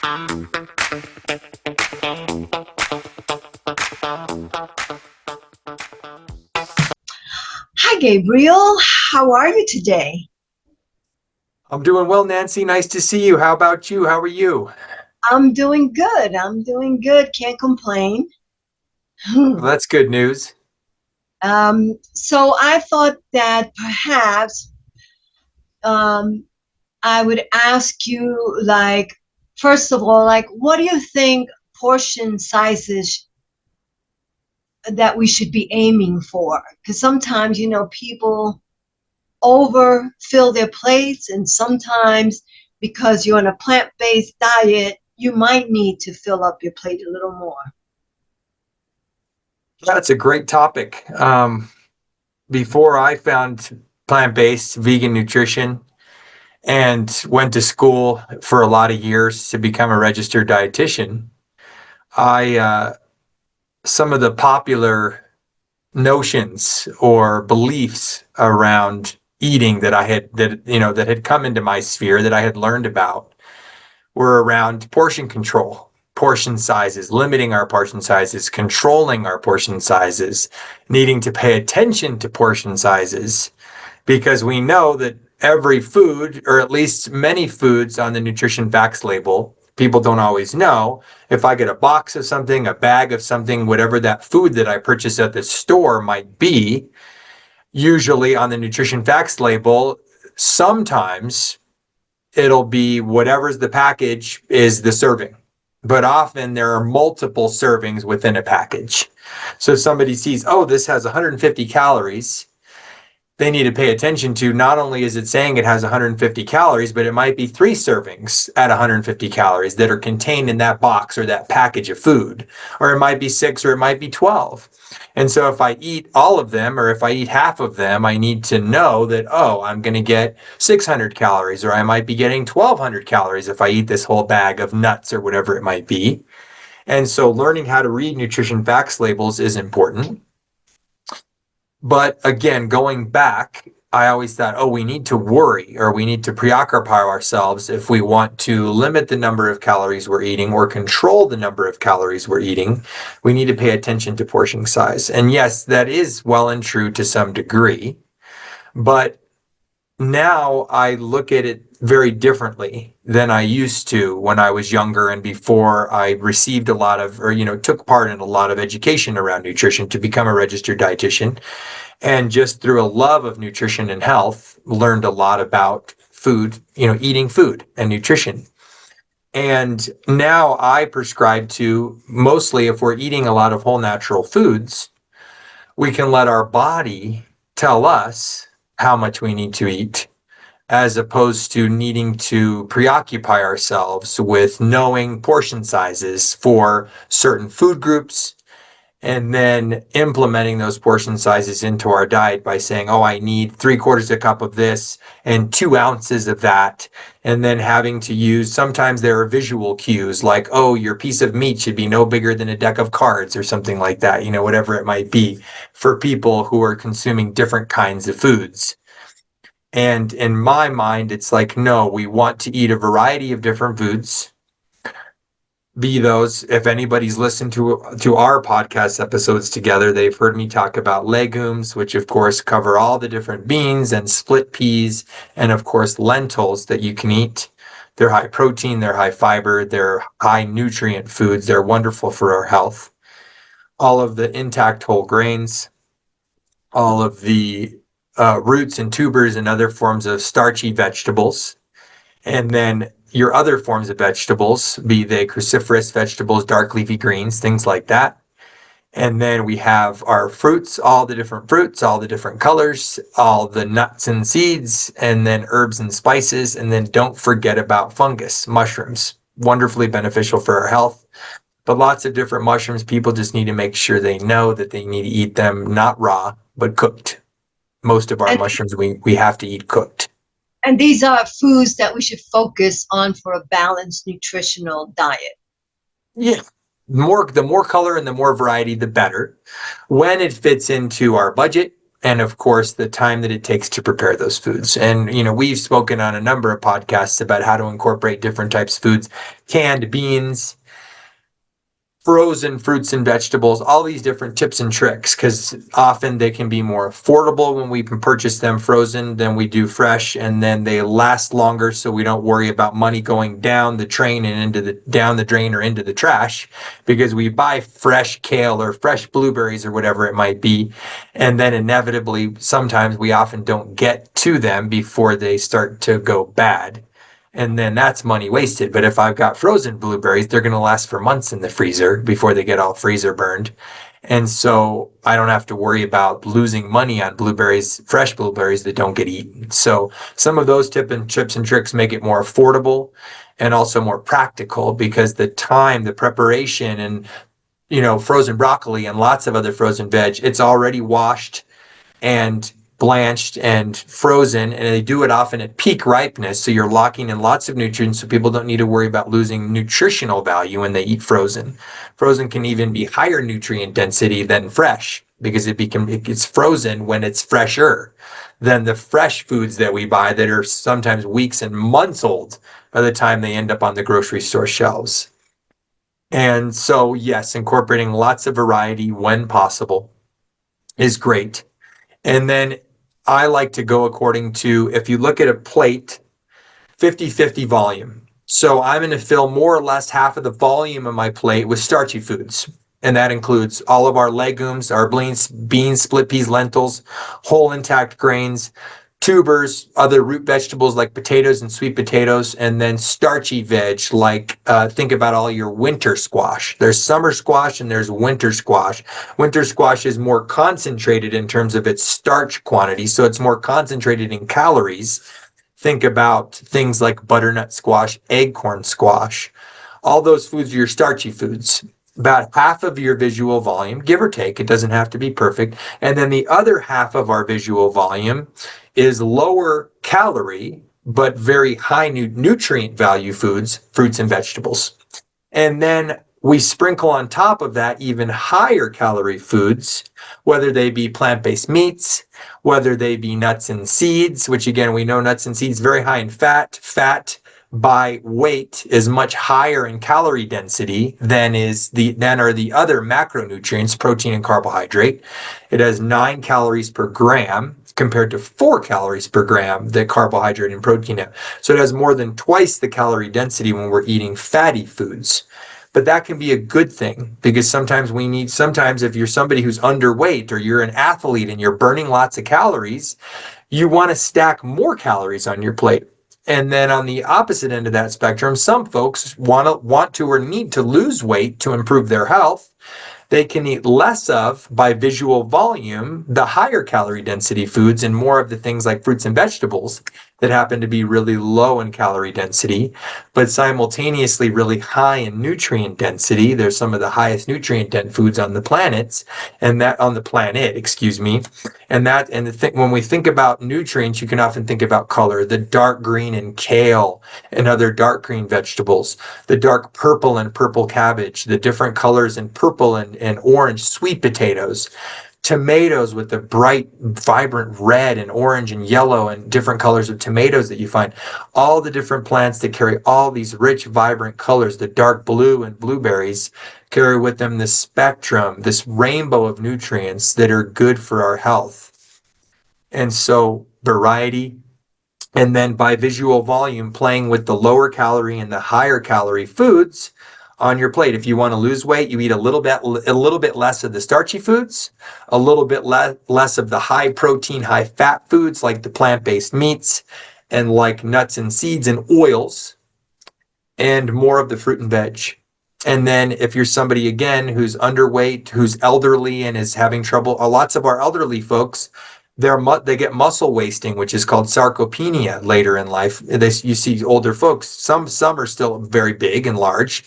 Hi, Gabriel. How are you today? I'm doing well, Nancy. Nice to see you. How about you? How are you? I'm doing good. I'm doing good. Can't complain. Well, that's good news. So I thought that perhaps um, I would ask you, like, first of all, like, what do you think portion sizes that we should be aiming for? Because sometimes, people overfill their plates, and sometimes because you're on a plant-based diet, you might need to fill up your plate a little more. That's a great topic. Before I found plant-based vegan nutrition and went to school for a lot of years to become a registered dietitian, I some of the popular notions or beliefs around eating that had come into my sphere that I had learned about were around portion control, portion sizes, limiting our portion sizes, controlling our portion sizes, needing to pay attention to portion sizes, because we know that every food, or at least many foods on the nutrition facts label, people don't always know. If I get a box of something, a bag of something, whatever that food that I purchase at the store might be, usually on the nutrition facts label, sometimes it'll be whatever's the package is the serving. But often there are multiple servings within a package. So if somebody sees, oh, this has 150 calories, they need to pay attention to not only is it saying it has 150 calories, but it might be 3 servings at 150 calories that are contained in that box or that package of food. Or it might be 6 or it might be 12. And so if I eat all of them or if I eat half of them, I need to know that, oh, I'm going to get 600 calories or I might be getting 1,200 calories if I eat this whole bag of nuts or whatever it might be. And so learning how to read nutrition facts labels is important. But again, going back, I always thought, oh, we need to worry or we need to preoccupy ourselves if we want to limit the number of calories we're eating or control the number of calories we're eating. We need to pay attention to portion size. And yes, that is well and true to some degree. But now I look at it very differently than I used to when I was younger and before I received a lot of, or, took part in a lot of education around nutrition to become a registered dietitian. And just through a love of nutrition and health, learned a lot about food, eating food and nutrition. And now I prescribe to mostly if we're eating a lot of whole natural foods, we can let our body tell us how much we need to eat, as opposed to needing to preoccupy ourselves with knowing portion sizes for certain food groups and then implementing those portion sizes into our diet by saying, oh, I need 3/4 a cup of this and 2 ounces of that. And then having to use, sometimes there are visual cues like, oh, your piece of meat should be no bigger than a deck of cards or something like that, whatever it might be for people who are consuming different kinds of foods. And in my mind, it's like, no, we want to eat a variety of different foods. Be those, if anybody's listened to our podcast episodes together, they've heard me talk about legumes, which of course cover all the different beans and split peas, and of course lentils that you can eat. They're high protein, they're high fiber, they're high nutrient foods. They're wonderful for our health. All of the intact whole grains, all of the roots and tubers and other forms of starchy vegetables, and then your other forms of vegetables, be they cruciferous vegetables, dark leafy greens, things like that. And then we have our fruits, all the different fruits, all the different colors, all the nuts and seeds, and then herbs and spices. And then don't forget about fungus, mushrooms, wonderfully beneficial for our health. But lots of different mushrooms, people just need to make sure they know that they need to eat them not raw, but cooked. Most of our And mushrooms we have to eat cooked. and these are foods that we should focus on for a balanced nutritional diet. Yeah. The more color and the more variety, the better. When it fits into our budget and of course the time that it takes to prepare those foods. And we've spoken on a number of podcasts about how to incorporate different types of foods, canned beans, frozen fruits and vegetables, all these different tips and tricks, because often they can be more affordable when we can purchase them frozen than we do fresh, and then they last longer, so we don't worry about money going down the drain and down the drain or into the trash, because we buy fresh kale or fresh blueberries or whatever it might be, and then inevitably sometimes we often don't get to them before they start to go bad, and then that's money wasted. But if I've got frozen blueberries, they're going to last for months in the freezer before they get all freezer burned. And so I don't have to worry about losing money on blueberries, fresh blueberries that don't get eaten. So some of those tips and tricks make it more affordable and also more practical, because the time, the preparation, and frozen broccoli and lots of other frozen veg, it's already washed and blanched and frozen, and they do it often at peak ripeness, so you're locking in lots of nutrients, so people don't need to worry about losing nutritional value when they eat frozen. Frozen can even be higher nutrient density than fresh, because it gets frozen when it's fresher than the fresh foods that we buy that are sometimes weeks and months old by the time they end up on the grocery store shelves. And so yes, incorporating lots of variety when possible is great. And then I like to go according to, if you look at a plate, 50-50 volume. So I'm going to fill more or less half of the volume of my plate with starchy foods. And that includes all of our legumes, our beans, split peas, lentils, whole intact grains, tubers, other root vegetables like potatoes and sweet potatoes, and then starchy veg like think about all your winter squash. There's summer squash and there's winter squash. Winter squash is more concentrated in terms of its starch quantity, so it's more concentrated in calories. Think about things like butternut squash, acorn squash. All those foods are your starchy foods. About half of your visual volume, give or take, it doesn't have to be perfect. And then the other half of our visual volume is lower calorie, but very high nutrient value foods, fruits and vegetables. And then we sprinkle on top of that even higher calorie foods, whether they be plant-based meats, whether they be nuts and seeds, which again, we know nuts and seeds very high in fat. Fat by weight is much higher in calorie density than are the other macronutrients, protein and carbohydrate. It has 9 calories per gram compared to 4 calories per gram that carbohydrate and protein have. So it has more than twice the calorie density when we're eating fatty foods. But that can be a good thing, because sometimes if you're somebody who's underweight or you're an athlete and you're burning lots of calories, you want to stack more calories on your plate. And then on the opposite end of that spectrum, some folks want to or need to lose weight to improve their health. They can eat less of, by visual volume, the higher calorie density foods and more of the things like fruits and vegetables that happen to be really low in calorie density, but simultaneously really high in nutrient density. There's some of the highest nutrient dense foods on the planet, when we think about nutrients, you can often think about color, the dark green in kale and other dark green vegetables, the dark purple in purple cabbage, the different colors in purple and orange sweet potatoes, tomatoes with the bright, vibrant red and orange and yellow and different colors of tomatoes that you find, all the different plants that carry all these rich, vibrant colors, the dark blue and blueberries carry with them this spectrum, this rainbow of nutrients that are good for our health. And so variety, and then by visual volume, playing with the lower calorie and the higher calorie foods on your plate. If you want to lose weight, you eat a little bit less of the starchy foods, a little bit less of the high protein, high fat foods like the plant-based meats and like nuts and seeds and oils, and more of the fruit and veg. And then if you're somebody, again, who's underweight, who's elderly and is having trouble, lots of our elderly folks, they get muscle wasting, which is called sarcopenia later in life. You see older folks, some are still very big and large,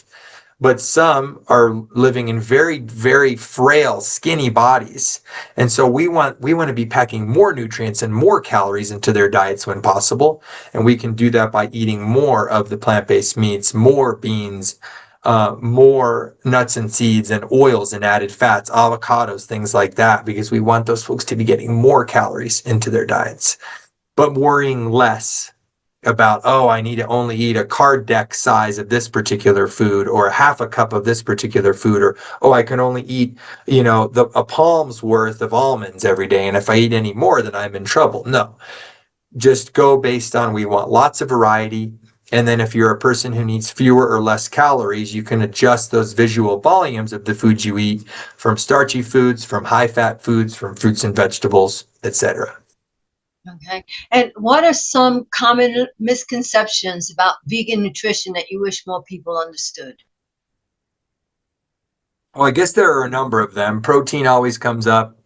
but some are living in very, very frail, skinny bodies. And so we want to be packing more nutrients and more calories into their diets when possible. And we can do that by eating more of the plant-based meats, more beans, more nuts and seeds and oils and added fats, avocados, things like that, because we want those folks to be getting more calories into their diets, but worrying less about, oh, I need to only eat a card deck size of this particular food or a half a cup of this particular food, or, oh, I can only eat, a palm's worth of almonds every day. And if I eat any more, then I'm in trouble. No, just go based on, we want lots of variety. And then if you're a person who needs fewer or less calories, you can adjust those visual volumes of the foods you eat, from starchy foods, from high fat foods, from fruits and vegetables, etc. Okay. And what are some common misconceptions about vegan nutrition that you wish more people understood? Well, I guess there are a number of them. Protein always comes up.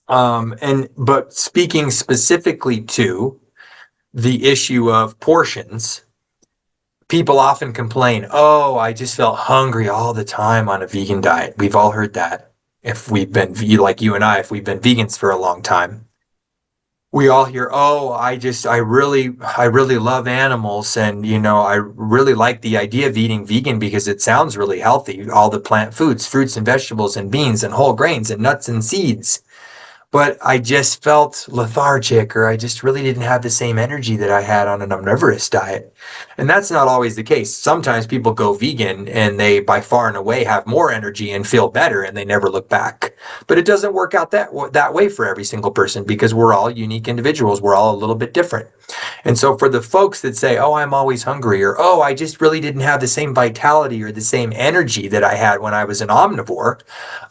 But speaking specifically to the issue of portions, people often complain, oh, I just felt hungry all the time on a vegan diet. We've all heard that. If we've been, like you and I, if we've been vegans for a long time, we all hear, oh, I really love animals. And, I really like the idea of eating vegan because it sounds really healthy. All the plant foods, fruits and vegetables and beans and whole grains and nuts and seeds. But I just felt lethargic, or I just really didn't have the same energy that I had on an omnivorous diet. And that's not always the case. Sometimes people go vegan and they by far and away have more energy and feel better and they never look back. But it doesn't work out that way for every single person, because we're all unique individuals. We're all a little bit different. And so for the folks that say, oh, I'm always hungry, or, oh, I just really didn't have the same vitality or the same energy that I had when I was an omnivore,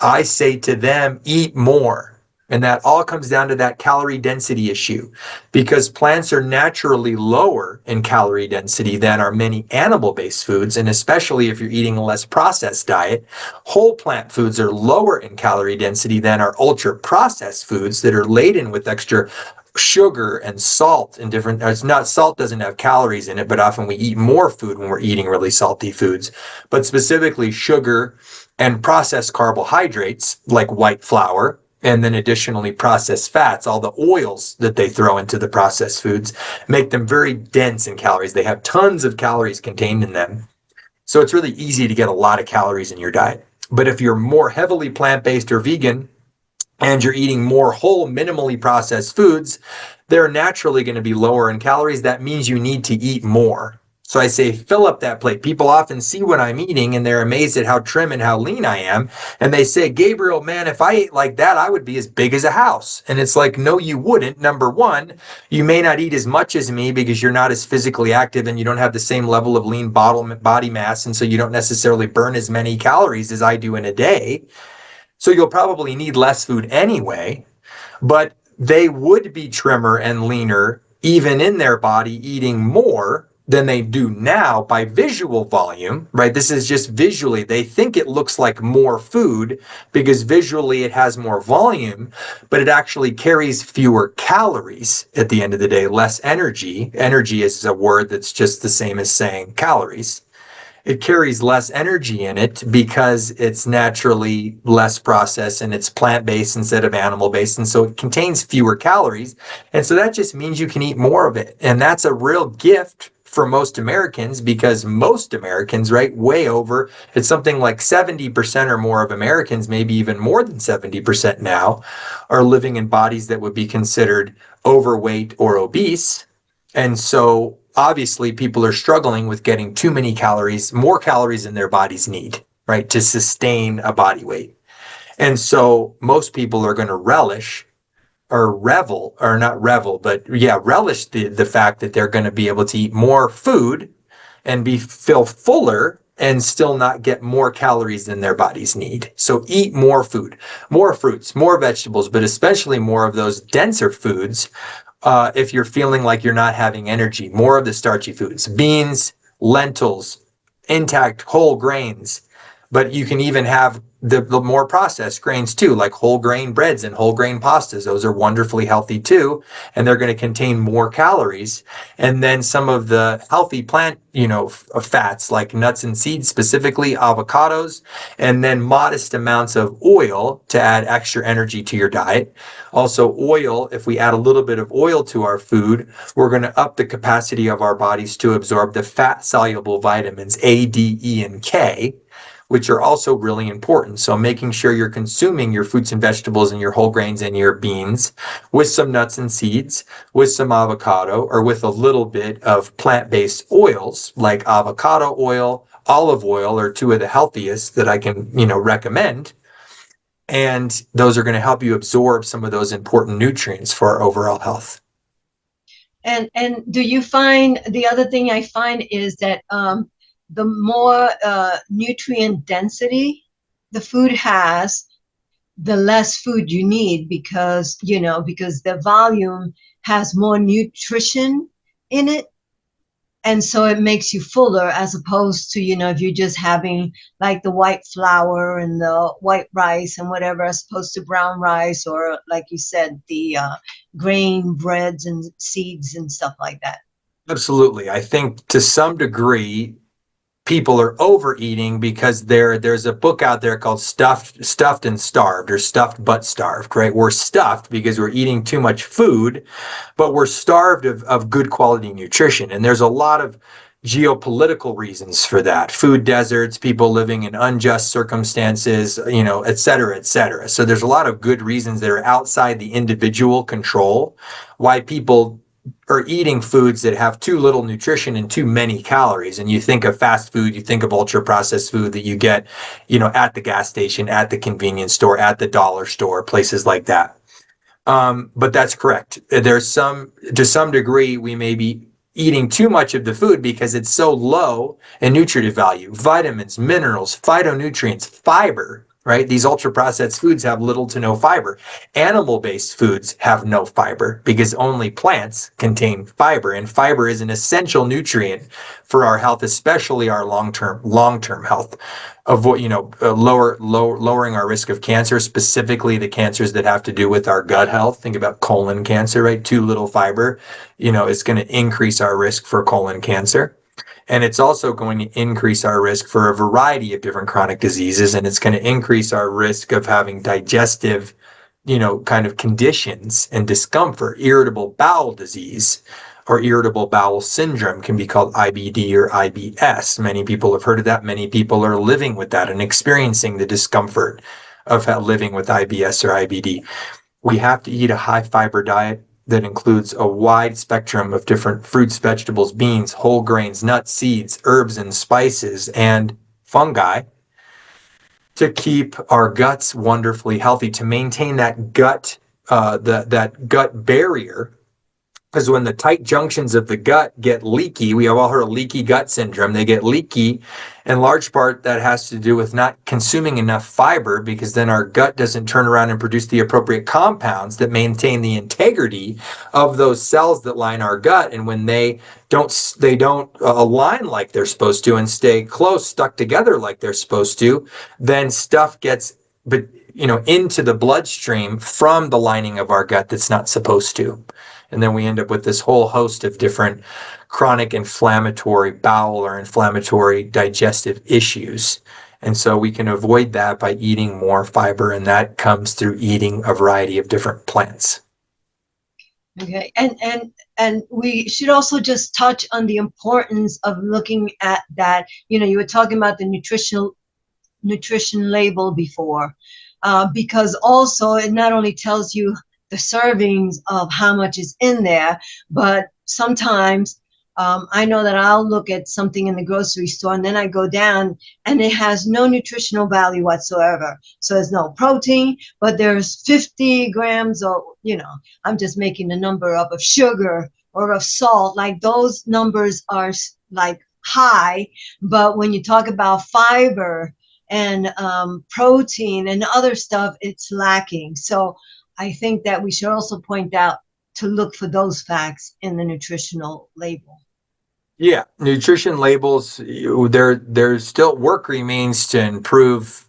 I say to them, eat more. And that all comes down to that calorie density issue, because plants are naturally lower in calorie density than are many animal-based foods. And especially if you're eating a less processed diet, whole plant foods are lower in calorie density than are ultra processed foods that are laden with extra sugar and salt and different. It's not, salt doesn't have calories in it, but often we eat more food when we're eating really salty foods. But specifically sugar and processed carbohydrates like white flour, and then additionally processed fats, all the oils that they throw into the processed foods, make them very dense in calories. They have tons of calories contained in them. So it's really easy to get a lot of calories in your diet. But if you're more heavily plant-based or vegan, and you're eating more whole, minimally processed foods, they're naturally going to be lower in calories. That means you need to eat more. So I say, fill up that plate. People often see what I'm eating and they're amazed at how trim and how lean I am. And they say, Gabriel, man, if I ate like that, I would be as big as a house. And it's like, no, you wouldn't. Number one, you may not eat as much as me because you're not as physically active and you don't have the same level of lean body mass. And so you don't necessarily burn as many calories as I do in a day. So you'll probably need less food anyway, but they would be trimmer and leaner even in their body eating more than they do now by visual volume, right? This is just visually. They think it looks like more food because visually it has more volume, but it actually carries fewer calories at the end of the day, less energy. Energy is a word that's just the same as saying calories. It carries less energy in it because it's naturally less processed and it's plant-based instead of animal-based. And so it contains fewer calories. And so that just means you can eat more of it. And that's a real gift for most Americans, because most Americans, right, way over, it's something like 70% or more of Americans, maybe even more than 70% now, are living in bodies that would be considered overweight or obese. And so obviously people are struggling with getting too many calories, more calories than their bodies need, right, to sustain a body weight. And so most people are going to relish or revel, or not revel, but yeah, relish the fact that they're going to be able to eat more food and feel fuller and still not get more calories than their bodies need. So eat more food, more fruits, more vegetables, but especially more of those denser foods. If you're feeling like you're not having energy, more of the starchy foods, beans, lentils, intact whole grains, But you can even have the more processed grains too, like whole grain breads and whole grain pastas. Those are wonderfully healthy too, and they're going to contain more calories. And then some of the healthy plant, fats like nuts and seeds, specifically avocados, and then modest amounts of oil to add extra energy to your diet. Also, oil, if we add a little bit of oil to our food, we're going to up the capacity of our bodies to absorb the fat soluble vitamins A, D, E, and K, which are also really important. So making sure you're consuming your fruits and vegetables and your whole grains and your beans with some nuts and seeds, with some avocado, or with a little bit of plant-based oils like avocado oil, olive oil are two of the healthiest that I can, recommend. And those are going to help you absorb some of those important nutrients for our overall health. And do you find, the other thing I find is that the more nutrient density the food has, the less food you need, because because the volume has more nutrition in it, and so it makes you fuller, as opposed to if you're just having like the white flour and the white rice and whatever, as opposed to brown rice, or like you said, the grain breads and seeds and stuff like that. Absolutely. I think to some degree, people are overeating because there's a book out there called stuffed and starved, or stuffed but starved, right? We're stuffed because we're eating too much food, but we're starved of good quality nutrition. And there's a lot of geopolitical reasons for that: food deserts, people living in unjust circumstances, et cetera, et cetera. So there's a lot of good reasons that are outside the individual control why people are eating foods that have too little nutrition and too many calories. And you think of fast food, you think of ultra processed food that you get, at the gas station, at the convenience store, at the dollar store, places like that. But that's correct. To some degree, we may be eating too much of the food because it's so low in nutritive value: vitamins, minerals, phytonutrients, fiber, right? These ultra processed foods have little to no fiber. Animal based foods have no fiber because only plants contain fiber, and fiber is an essential nutrient for our health, especially our long-term health. Lowering our risk of cancer, specifically the cancers that have to do with our gut health. Think about colon cancer, right? Too little fiber, is going to increase our risk for colon cancer. And it's also going to increase our risk for a variety of different chronic diseases. And it's going to increase our risk of having digestive, kind of conditions and discomfort. Irritable bowel disease or irritable bowel syndrome can be called IBD or IBS. Many people have heard of that. Many people are living with that and experiencing the discomfort of living with IBS or IBD. We have to eat a high fiber diet that includes a wide spectrum of different fruits, vegetables, beans, whole grains, nuts, seeds, herbs, and spices, and fungi to keep our guts wonderfully healthy, to maintain that that gut barrier. Because when the tight junctions of the gut get leaky, we have all heard of leaky gut syndrome. They get leaky. In large part, that has to do with not consuming enough fiber, because then our gut doesn't turn around and produce the appropriate compounds that maintain the integrity of those cells that line our gut. And when they don't align like they're supposed to and stay close, stuck together like they're supposed to, then stuff gets, into the bloodstream from the lining of our gut that's not supposed to. And then we end up with this whole host of different chronic inflammatory bowel or inflammatory digestive issues. And so we can avoid that by eating more fiber, and that comes through eating a variety of different plants. Okay, and we should also just touch on the importance of looking at that. You were talking about the nutrition label before, because also it not only tells you the servings of how much is in there, but sometimes I know that I'll look at something in the grocery store and then I go down and it has no nutritional value whatsoever. So there's no protein, but there's 50 grams, or, I'm just making a number up, of sugar or of salt. Like, those numbers are like high, but when you talk about fiber and protein and other stuff, it's lacking. So I think that we should also point out to look for those facts in the nutritional label. Yeah, nutrition labels, there's still work remains to improve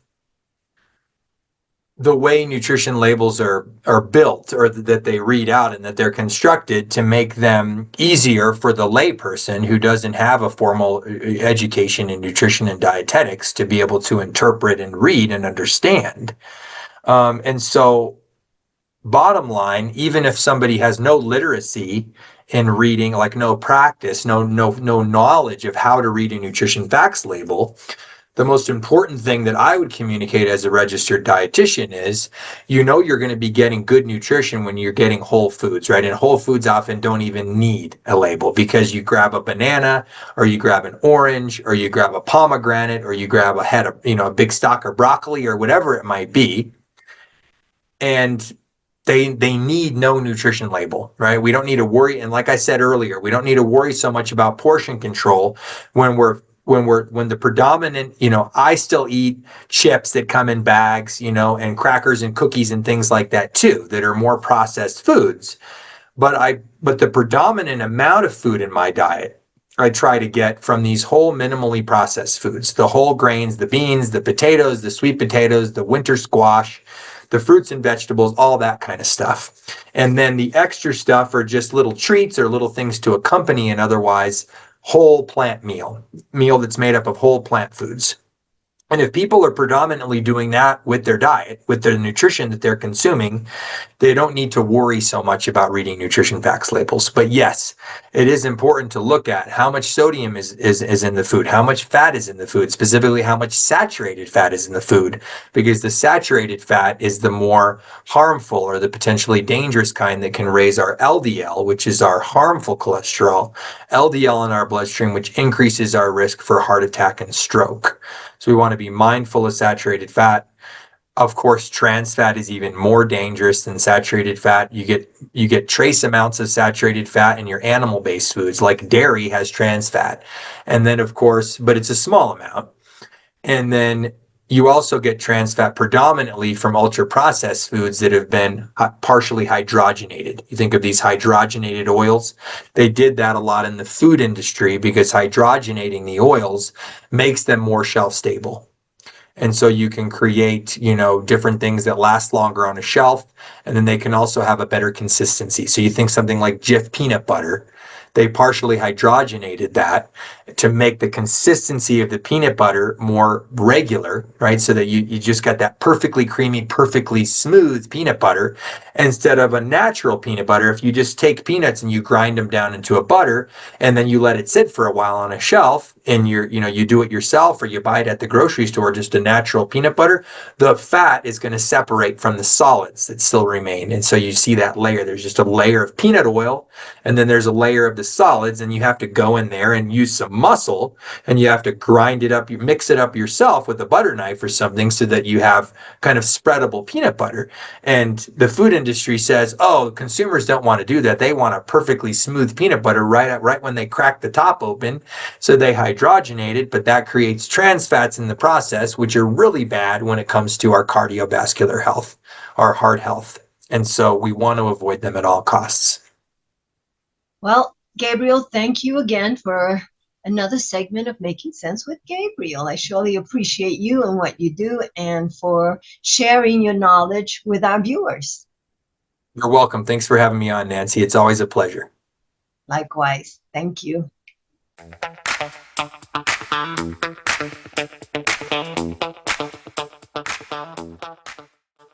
the way nutrition labels are built, or that they read out and that they're constructed to make them easier for the layperson who doesn't have a formal education in nutrition and dietetics to be able to interpret and read and understand. And so, bottom line, even if somebody has no literacy in reading, like no practice, no knowledge of how to read a nutrition facts label, the most important thing that I would communicate as a registered dietitian is, you're going to be getting good nutrition when you're getting whole foods, right? And whole foods often don't even need a label, because you grab a banana, or you grab an orange, or you grab a pomegranate, or you grab a head of, a big stalk of broccoli, or whatever it might be, and they need no nutrition label, right? We don't need to worry. And like I said earlier, we don't need to worry so much about portion control when the predominant, I still eat chips that come in bags, and crackers and cookies and things like that too, that are more processed foods. But the predominant amount of food in my diet, I try to get from these whole minimally processed foods, the whole grains, the beans, the potatoes, the sweet potatoes, the winter squash, the fruits and vegetables, all that kind of stuff. And then the extra stuff are just little treats or little things to accompany an otherwise whole plant meal that's made up of whole plant foods. And if people are predominantly doing that with their diet, with their nutrition that they're consuming, they don't need to worry so much about reading nutrition facts labels. But yes, it is important to look at how much sodium is in the food, how much fat is in the food, specifically how much saturated fat is in the food, because the saturated fat is the more harmful, or the potentially dangerous kind, that can raise our LDL, which is our harmful cholesterol, LDL in our bloodstream, which increases our risk for heart attack and stroke. So we want to be mindful of saturated fat. Of course, trans fat is even more dangerous than saturated fat. You get trace amounts of saturated fat in your animal-based foods, like dairy has trans fat. And then, of course, but it's a small amount. And then you also get trans fat predominantly from ultra-processed foods that have been partially hydrogenated. You think of these hydrogenated oils. They did that a lot in the food industry, because hydrogenating the oils makes them more shelf stable. And so you can create, different things that last longer on a shelf, and then they can also have a better consistency. So you think something like Jif peanut butter, they partially hydrogenated that to make the consistency of the peanut butter more regular, right? So that you just got that perfectly creamy, perfectly smooth peanut butter, instead of a natural peanut butter. If you just take peanuts and you grind them down into a butter, and then you let it sit for a while on a shelf, and you do it yourself, or you buy it at the grocery store, just a natural peanut butter, the fat is going to separate from the solids that still remain. And so you see that layer. There's just a layer of peanut oil, and then there's a layer of the solids, and you have to go in there and use some muscle, and you have to grind it up, you mix it up yourself with a butter knife or something, so that you have kind of spreadable peanut butter. And the food industry says, oh, consumers don't want to do that. They want a perfectly smooth peanut butter right when they crack the top open. So they hydrogenate it, but that creates trans fats in the process, which are really bad when it comes to our cardiovascular health, our heart health. And so we want to avoid them at all costs. Well, Gabriel, thank you again for another segment of Making Sense with Gabriel. I surely appreciate you and what you do, and for sharing your knowledge with our viewers. You're welcome. Thanks for having me on, Nancy. It's always a pleasure. Likewise. Thank you.